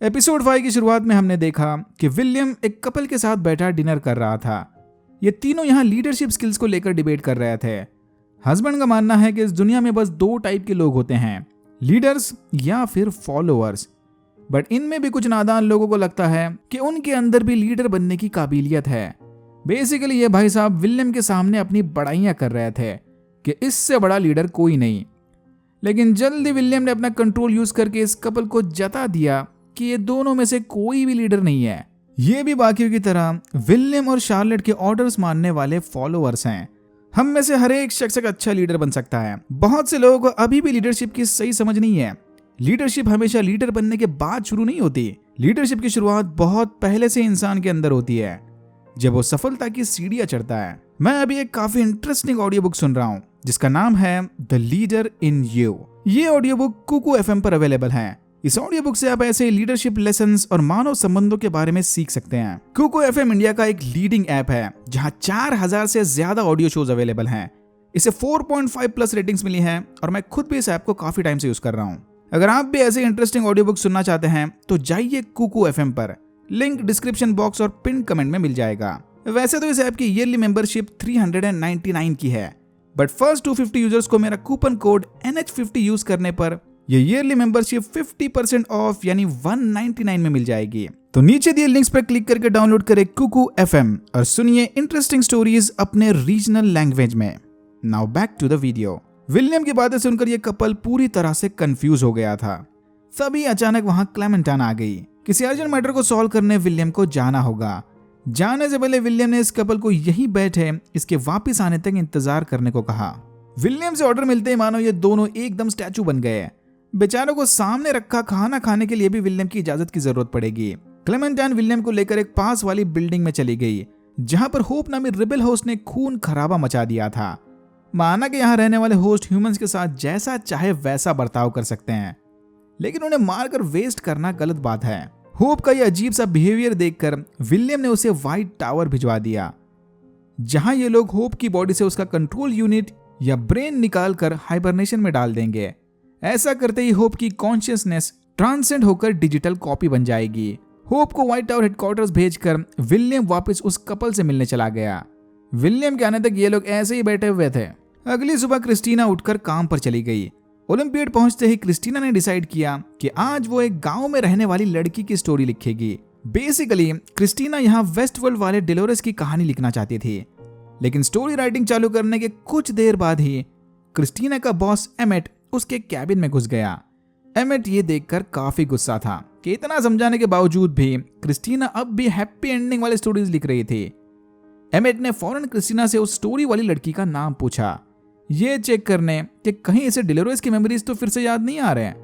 Episode 5 की शुरुआत में हमने देखा कि विलियम एक कपल के साथ बैठा डिनर कर रहा था। ये तीनों यहाँ लीडरशिप स्किल्स को लेकर डिबेट कर रहे थे। हस्बैंड का मानना है कि इस दुनिया में बस 2 टाइप के लोग होते हैं, लीडर्स या फिर फॉलोअर्स। बट इनमें भी कुछ नादान लोगों को लगता है कि उनके अंदर भी लीडर बनने की काबिलियत है। बेसिकली ये भाई साहब विलियम के सामने अपनी बड़ाइयां कर रहे थे कि इससे बड़ा लीडर कोई नहीं। लेकिन जल्दी विलियम ने अपना कंट्रोल यूज करके इस कपल को जता दिया कि ये दोनों में से कोई भी लीडर नहीं है। ये भी बाकियों की तरह विलियम और शार्लेट के ऑर्डर्स मानने वाले फॉलोअर्स हैं। हम में से हर एक शख्स एक अच्छा लीडर बन सकता है। बहुत से लोगों को अभी भी लीडरशिप की सही समझ नहीं है। लीडरशिप हमेशा लीडर बनने के बाद शुरू नहीं होती। लीडरशिप की शुरुआत बहुत पहले से इंसान के अंदर होती है, जब वो सफलता की सीढ़ियां चढ़ता है। मैं अभी एक काफी इंटरेस्टिंग ऑडियो बुक सुन रहा हूँ जिसका नाम है द लीडर इन यू। ये ऑडियो बुक कुकू एफएम पर अवेलेबल है। इस ऑडियो बुक से आप ऐसे लीडरशिप लेसन्स और मानव संबंधों के बारे में सीख सकते हैं। कुकू एफएम इंडिया का एक लीडिंग ऐप है जहां 4000 से ज्यादा ऑडियो शोज अवेलेबल हैं। इसे 4.5 प्लस रेटिंग्स मिली हैं और मैं खुद भी इस ऐप को काफी टाइम से यूज कर रहा हूँ। अगर आप भी ऐसे इंटरेस्टिंग ऑडियो बुक सुनना चाहते हैं तो जाइए कुकू एफएम पर। लिंक डिस्क्रिप्शन बॉक्स और पिन कमेंट में मिल जाएगा। वैसे तो इस ऐप की ईयरली मेंबरशिप 399 की है, बट फर्स्ट 250 यूजर्स को मेरा कूपन कोड NH50 यूज करने पर ये ईयरली मेंबरशिप 50% ऑफ यानी 199 में मिल जाएगी। तो नीचे दिए लिंक्स पर क्लिक करके डाउनलोड करें कुकू एफएम और सुनिए इंटरेस्टिंग स्टोरीज अपने रीजनल लैंग्वेज में। Now back to the video. William की बातें सुनकर ये कपल पूरी तरह से कंफ्यूज हो गया था। तभी अचानक वहां क्लेमेंटाइन आ गई। किसी अर्जेंट मैटर को सॉल्व करने विलियम को जाना होगा। जाने से पहले विलियम ने इस कपल को यहीं बैठे इसके वापस आने तक इंतजार करने को कहा। विलियम से ऑर्डर मिलते ही मानो ये दोनों एकदम स्टैचू बन गए। बेचारों को सामने रखा खाना खाने के लिए भी विलियम की इजाजत की जरूरत पड़ेगी। क्लेमेंटाइन विलियम को लेकर एक पास वाली बिल्डिंग में चली गई जहां पर होप नामी रिबेल होस्ट ने खून खराबा मचा दिया था। माना कि यहाँ रहने वाले होस्ट ह्यूमंस के साथ जैसा चाहे वैसा बर्ताव कर सकते हैं, लेकिन उन्हें मारकर वेस्ट करना गलत बात है। होप का यह अजीब सा बिहेवियर देखकर विलियम ने उसे व्हाइट टावर भिजवा दिया, जहां ये लोग होप की बॉडी से उसका कंट्रोल यूनिट या ब्रेन निकाल कर हाइबरनेशन में डाल देंगे। ऐसा करते ही होप की कॉन्शियसनेस ट्रांसेंड होकर डिजिटल कॉपी बन जाएगी। होप को व्हाइट टावर हेडक्वार्टर्स भेजकर विलियम वापस उस कपल से मिलने चला गया। विलियम के आने तक ये लोग ऐसे ही बैठे हुए थे। अगली सुबह क्रिस्टीना उठकर काम पर चली गई। ओलंपियड पहुंचते ही क्रिस्टीना ने डिसाइड किया कि आज वो एक गांव में रहने वाली लड़की की स्टोरी लिखेगी। बेसिकली क्रिस्टीना यहाँ वेस्ट वर्ल्ड वाले डेलोरेस की कहानी लिखना चाहती थी, लेकिन स्टोरी राइटिंग चालू करने के कुछ देर बाद ही क्रिस्टीना का बॉस एमेट उसके कैबिन में घुस गया। एमेट ये देखकर काफी गुस्सा था कि इतना समझाने के बावजूद भी क्रिस्टीना अब भी हैप्पी एंडिंग वाली स्टोरीज लिख रही थी। एमेट ने फौरन क्रिस्टीना से उस स्टोरी वाली लड़की का नाम पूछा, ये चेक करने कि कहीं इसे डेलोरेस की मेमोरीज तो फिर से याद नहीं आ रहे हैं।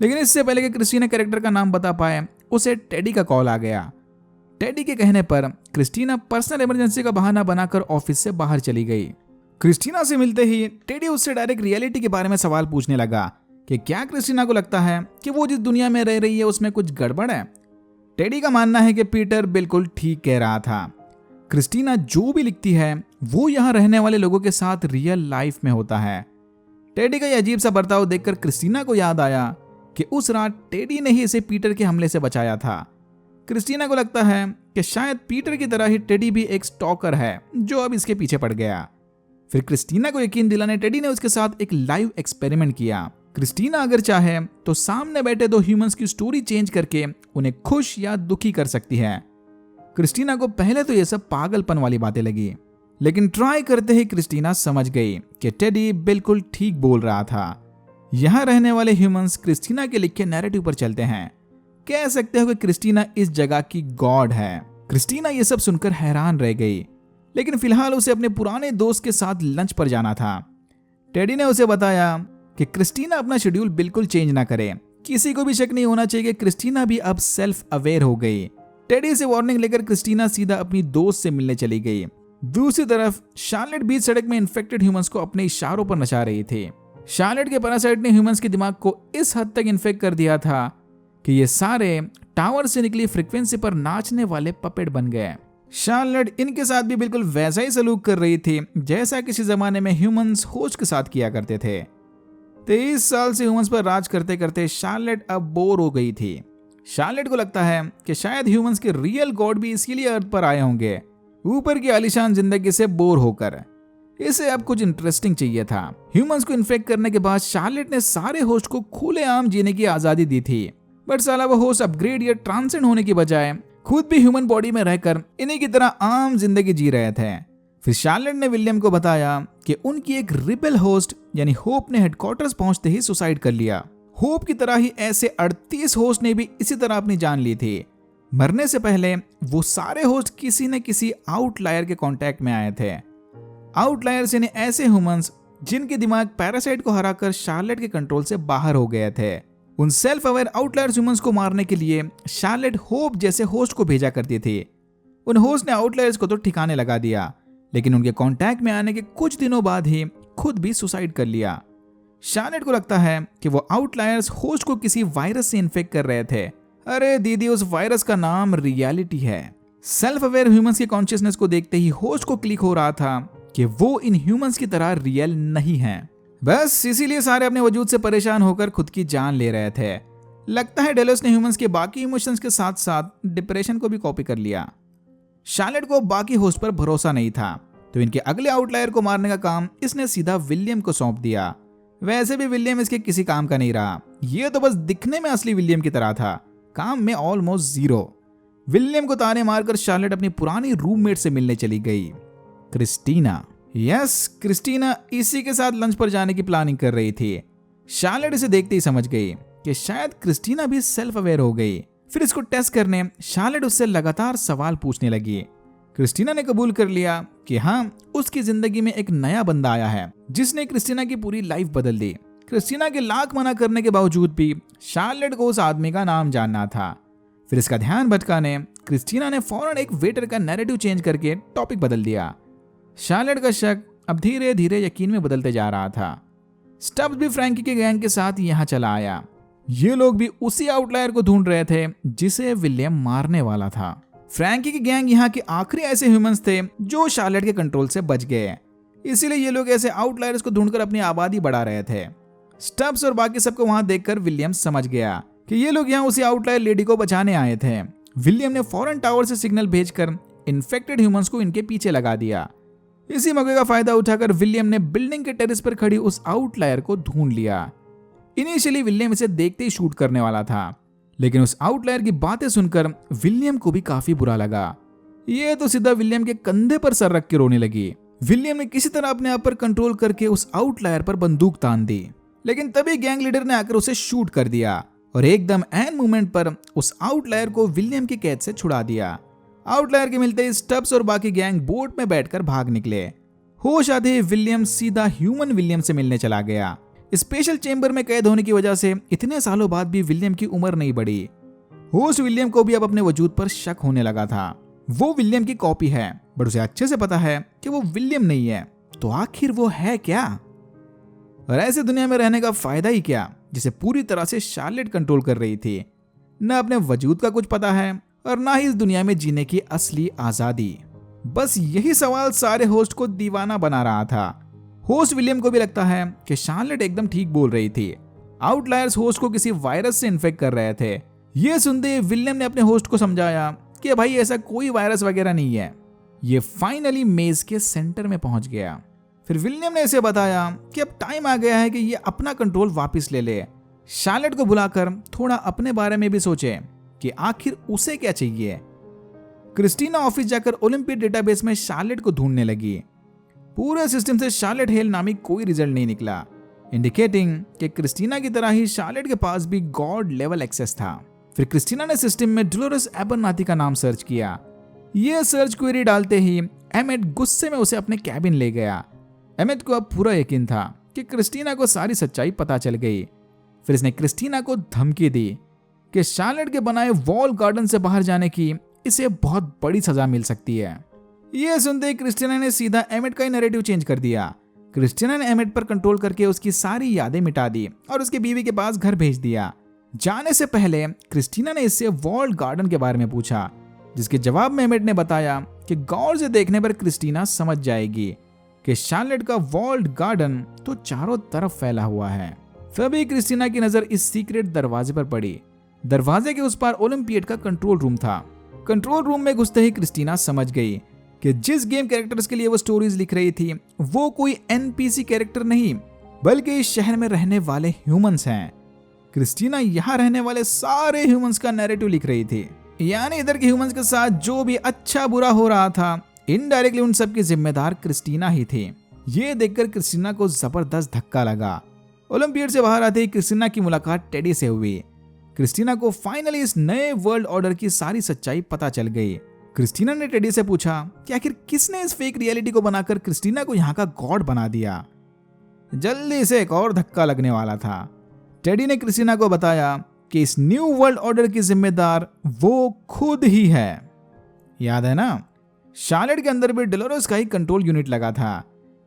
लेकिन इससे पहले कि क्रिस्टीना कैरेक्टर का नाम बता पाए, उसे टेडी का कॉल आ गया। टेडी के कहने पर क्रिस्टीना पर्सनल इमरजेंसी का बहाना बनाकर ऑफिस से बाहर चली गई। क्रिस्टीना से मिलते ही टेडी उससे डायरेक्ट रियलिटी के बारे में सवाल पूछने लगा कि क्या क्रिस्टीना को लगता है कि वो जिस दुनिया में रह रही है उसमें कुछ गड़बड़ है। टेडी का मानना है कि पीटर बिल्कुल ठीक कह रहा था। क्रिस्टीना जो भी लिखती है वो यहाँ रहने वाले लोगों के साथ रियल लाइफ में होता है। टेडी का यह अजीब सा बर्ताव देखकर क्रिस्टीना को याद आया कि उस रात टेडी ने ही इसे पीटर के हमले से बचाया था। क्रिस्टीना को लगता है कि शायद पीटर की तरह ही टेडी भी एक स्टॉकर है जो अब इसके पीछे पड़ गया। फिर क्रिस्टीना को यकीन दिलाने टेडी ने उसके साथ एक लाइव एक्सपेरिमेंट किया। क्रिस्टीना अगर चाहे तो सामने बैठे 2 ह्यूमंस की स्टोरी चेंज करके उन्हें खुश या दुखी कर सकती है। क्रिस्टीना को पहले तो यह सब पागलपन वाली बातें लगी, लेकिन ट्राई करते ही क्रिस्टीना समझ गई कि टेडी बिल्कुल ठीक बोल रहा था। यहाँ रहने वाले ह्यूमंस क्रिस्टीना के लिखे नैरेटिव पर चलते हैं। कह सकते हो कि क्रिस्टीना इस जगह की गॉड है। क्रिस्टीना ये सब सुनकर हैरान रह गई, लेकिन फिलहाल उसे अपने पुराने दोस्त के साथ लंच पर जाना था। टेडी ने उसे बताया कि क्रिस्टीना अपना शेड्यूल बिल्कुल चेंज ना करे। किसी को भी शक नहीं होना चाहिए कि क्रिस्टीना भी अब सेल्फ अवेयर हो गई। टेडी से वार्निंग लेकर क्रिस्टीना सीधा अपनी दोस्त से मिलने चली गई। दूसरी तरफ शार्लेट बीच सड़क में इन्फेक्टेड ह्यूमंस को अपने इशारों पर नचा रही थी। शार्लेट के पैरासाइट ने ह्यूमंस के दिमाग को इस हद तक इन्फेक्ट कर दिया था कि ये सारे टावर से निकली फ्रीक्वेंसी पर नाचने वाले पपेट बन गए। शार्लेट इनके साथ भी बिल्कुल वैसा ही सलूक कर रही थी जैसा किसी जमाने में ह्यूमंस होस्ट के साथ किया करते थे। 23 साल से ह्यूमंस पर राज करते करते शार्लेट अब बोर हो गई थी। शार्लेट को लगता है कि शायद ह्यूमंस के रियल गॉड भी इसीलिए अर्थ पर आए होंगे, ऊपर की आलीशान जिंदगी से बोर होकर। इसे अब कुछ इंटरेस्टिंग चाहिए था। ह्यूमंस को इन्फेक्ट करने के बाद शार्लेट ने सारे होस्ट को खुलेआम जीने की आजादी दी थी, बट साला वो होस्ट अपग्रेड या ट्रांसेंड होने की बजाय खुद भी ह्यूमन बॉडी में रहकर इन्हीं की तरह आम जिंदगी जी रहे थे। फिर शार्लेट ने विलियम को बताया कि उनकी एक रिबेल होस्ट यानी होप ने हेडक्वार्टर्स पहुंचते ही सुसाइड कर लिया। होप की तरह ही ऐसे 38 होस्ट ने भी इसी तरह अपनी जान ली थी। मरने से पहले वो सारे होस्ट किसी न किसी आउटलायर के कांटेक्ट में आए थे। आउटलायर्स यानी ऐसे ह्यूमंस जिनके दिमाग पैरासाइट को हराकर शार्लेट के कंट्रोल से बाहर हो गए थे। उन सेल्फ अवेयर आउटलायर्स ह्यूमंस को मारने के लिए शार्लेट होप जैसे होस्ट को भेजा करती थी। उन होस्ट ने आउटलायर्स को तो ठिकाने लगा दिया, लेकिन उनके कांटेक्ट में आने के कुछ दिनों बाद ही खुद भी सुसाइड कर लिया। शार्लेट को लगता है कि वो आउटलायर्स होस्ट को किसी वायरस से इन्फेक्ट कर रहे थे। अरे दीदी, उस वायरस का नाम रियलिटी है। सेल्फ अवेयर ह्यूमंस की कॉन्शियसनेस को देखते ही होस्ट को क्लिक हो रहा था कि वो इन ह्यूमंस की तरह रियल नहीं है। बस इसीलिए सारे अपने वजूद से परेशान होकर खुद की जान ले रहे थे। लगता है डेलोस ने ह्यूमंस के बाकी इमोशंस के साथ साथ डिप्रेशन को भी कॉपी कर लिया। शार्लेट को बाकी होस्ट पर भरोसा नहीं था, तो इनके अगले आउटलायर को मारने का काम इसने सीधा विलियम को सौंप दिया। वैसे भी विलियम इसके किसी काम का नहीं रहा। ये तो बस दिखने में असली विलियम की तरह था, काम में ऑलमोस्ट जीरो। विलियम को ताने मारकर शार्लेट अपनी पुरानी रूममेट से मिलने चली गई, क्रिस्टीना। यस, क्रिस्टीना इसी के साथ लंच पर जाने की प्लानिंग कर रही थी। शार्लेट इसे देखते ही समझ गई कि शायद क्रिस्टीना भी सेल्फ अवेयर हो गई। फिर इसको टेस्ट करने शार्लेट उससे लगातार सवाल पूछने लगी। क्रिस्टीना ने कबूल कर लिया कि हाँ, उसकी जिंदगी में एक नया बंदा आया है जिसने क्रिस्टीना की पूरी लाइफ बदल दी। क्रिस्टीना के लाख मना करने के बावजूद भी शार्लेट को उस आदमी का नाम जानना था। फिर इसका ध्यान भटकाने क्रिस्टीना ने फौरन एक वेटर का नैरेटिव चेंज करके टॉपिक बदल दिया। शार्लेट का शक अब धीरे धीरे यकीन में बदलते जा रहा था। स्टब्स भी फ्रैंकी के गैंग के साथ यहाँ चला आया। ये लोग भी उसी आउटलायर को ढूंढ रहे थे जिसे विलियम मारने वाला था। फ्रैंकी की गैंग यहाँ के आखिरी ऐसे ह्यूमंस थे जो शार्लेट के कंट्रोल से बच गए, इसीलिए ये लोग ऐसे आउटलायर्स को ढूंढकर अपनी आबादी बढ़ा रहे थे। स्टब्स और बाकी सबको वहां देखकर विलियम समझ गया कि ये लोग यहाँ उसी आउटलायर लेडी को बचाने आए थे। विलियम ने फौरन टावर से सिग्नल भेजकर इन्फेक्टेड ह्यूमंस को इनके पीछे लगा दिया। इसी मौके का फायदा उठाकर विलियम ने बिल्डिंग के टेरेस पर खड़ी उस आउटलायर को ढूंढ लिया। इनिशियली विलियम इसे देखते ही शूट करने वाला था, लेकिन उस आउटलायर की बातें सुनकर विलियम को भी काफी बुरा लगा। ये तो सीधा विलियम के कंधे पर सर रख के रोने लगी। विलियम ने किसी तरह अपने आप पर कंट्रोल करके उस आउटलायर पर बंदूक तान दी, लेकिन तभी गैंग लीडर ने आकर उसे शूट कर दिया और एकदम एन मोमेंट पर उस आउटलायर को विलियम की कैद से छुड़ा दिया। आउटलायर के मिलते ही स्टब्स और बाकी गैंग बोट में बैठकर भाग निकले। होश आते ही विलियम सीधा ह्यूमन विलियम से मिलने चला गया। स्पेशल चेंबर में कैद होने की वजह से इतने सालों बाद भी विलियम की उम्र नहीं बढ़ी। होस्ट विलियम को भी अब अपने वजूद पर शक होने लगा था। वो विलियम की कॉपी है, बट उसे अच्छे से पता है कि वो विलियम नहीं है, तो आखिर वो है क्या? और ऐसे दुनिया में रहने का फायदा ही क्या जिसे पूरी तरह से शार्लेट कंट्रोल कर रही थी। न अपने वजूद का कुछ पता है और ना ही इस दुनिया में जीने की असली आजादी। बस यही सवाल सारे होस्ट को दीवाना बना रहा था। होस्ट विलियम को भी लगता है कि शार्लेट एकदम ठीक बोल रही थी। आउटलायर्स होस्ट को किसी वायरस से इन्फेक्ट कर रहे थे। यह सुनते विलियम ने अपने होस्ट को समझाया कि भाई ऐसा कोई वायरस वगैरह नहीं है। ये फाइनली मेज के सेंटर में पहुंच गया। फिर विलियम ने इसे बताया कि अब टाइम आ गया है कि ये अपना कंट्रोल वापस ले ले। शार्लेट को बुलाकर थोड़ा अपने बारे में भी सोचे कि आखिर उसे क्या चाहिए। क्रिस्टीना ऑफिस जाकर ओलंपिक डेटाबेस में शार्लेट को ढूंढने लगी। पूरे सिस्टम से शार्लेट हेल नामी कोई रिजल्ट नहीं निकला, इंडिकेटिंग कि क्रिस्टीना की तरह ही शार्लेट के पास भी गॉड लेवल एक्सेस था। फिर क्रिस्टीना ने सिस्टम में डोलोरेस एबरनाथी का नाम सर्च किया। यह सर्च क्वेरी डालते ही एमेट गुस्से में उसे अपने कैबिन ले गया। एमेट को अब पूरा यकीन था कि क्रिस्टीना को सारी सच्चाई पता चल गई। फिर इसने क्रिस्टीना को धमकी दी कि शार्लेट के बनाए वॉल गार्डन से बाहर जाने की इसे बहुत बड़ी सजा मिल सकती है। यह सुनते ही क्रिस्टीना ने सीधा एमेट का ही नैरेटिव चेंज कर दिया। क्रिस्टीना ने एमेट पर कंट्रोल करके उसकी सारी यादें मिटा दी और उसकी बीवी के पास घर भेज दिया। जाने से पहले क्रिस्टीना ने इससे वॉल गार्डन के बारे में पूछा, जिसके जवाब में एमेट ने बताया कि गौर से देखने पर क्रिस्टीना समझ जाएगी कि शार्लेट का वॉल्ड गार्डन तो चारों तरफ फैला हुआ है। तभी क्रिस्टीना की नजर इस सीक्रेट दरवाजे पर पड़ी। दरवाजे के उस पार ओलंपियड का कंट्रोल रूम था। कंट्रोल रूम में घुसते ही क्रिस्टीना समझ गई कि जिस गेम कैरेक्टर्स के लिए वो स्टोरीज लिख रही थी वो कोई एनपीसी कैरेक्टर नहीं बल्कि इस शहर में रहने वाले ह्यूमंस हैं। क्रिस्टीना यहाँ रहने वाले सारे ह्यूमंस का नैरेटिव लिख रही थी, यानी इधर के ह्यूमंस के साथ जो भी अच्छा बुरा हो रहा था इनडायरेक्टली उन सब की जिम्मेदार क्रिस्टीना ही थी। ये देखकर क्रिस्टीना को जबरदस्त धक्का लगा। ओलंपियड से बाहर आते ही क्रिस्टीना की मुलाकात टेडी से हुई। क्रिस्टीना को फाइनली इस नए वर्ल्ड ऑर्डर की सारी सच्चाई पता चल गई। क्रिस्टीना ने टेडी से पूछा कि आखिर किसने इस फेक रियलिटी को बनाकर क्रिस्टीना को यहाँ का गॉड बना दिया। जल्दी से एक और धक्का लगने वाला था। टेडी ने क्रिस्टीना को बताया कि इस न्यू वर्ल्ड ऑर्डर की जिम्मेदार वो खुद ही है। याद है ना, शार्लेट के अंदर भी डोलोरेस का ही कंट्रोल यूनिट लगा था,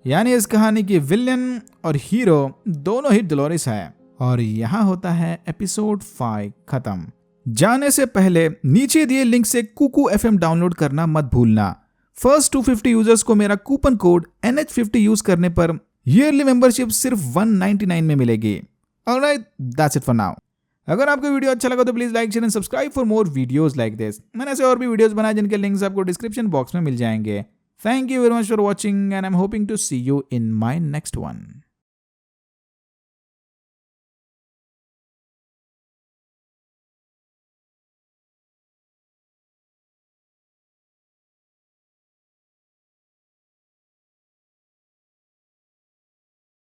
यानी इस कहानी की विलेन और हीरो दोनों ही डोलोरेस है। और यहाँ होता है एपिसोड 5 खत्म। जाने से पहले नीचे दिए लिंक से कुकू एफएम डाउनलोड करना मत भूलना। फर्स्ट 250 यूजर्स को मेरा कूपन कोड NH50 यूज करने पर ईयरली मेंबरशिप सिर्फ 199 में मिलेगी। Alright, that's it for now. अगर आपको वीडियो अच्छा लगा तो please like share and subscribe for more videos like this. मैंने ऐसे और भी वीडियोस बनाए जिनके लिंक्स आपको डिस्क्रिप्शन बॉक्स में मिल जाएंगे। Thank you very much for watching and I am hoping to see you in my next one.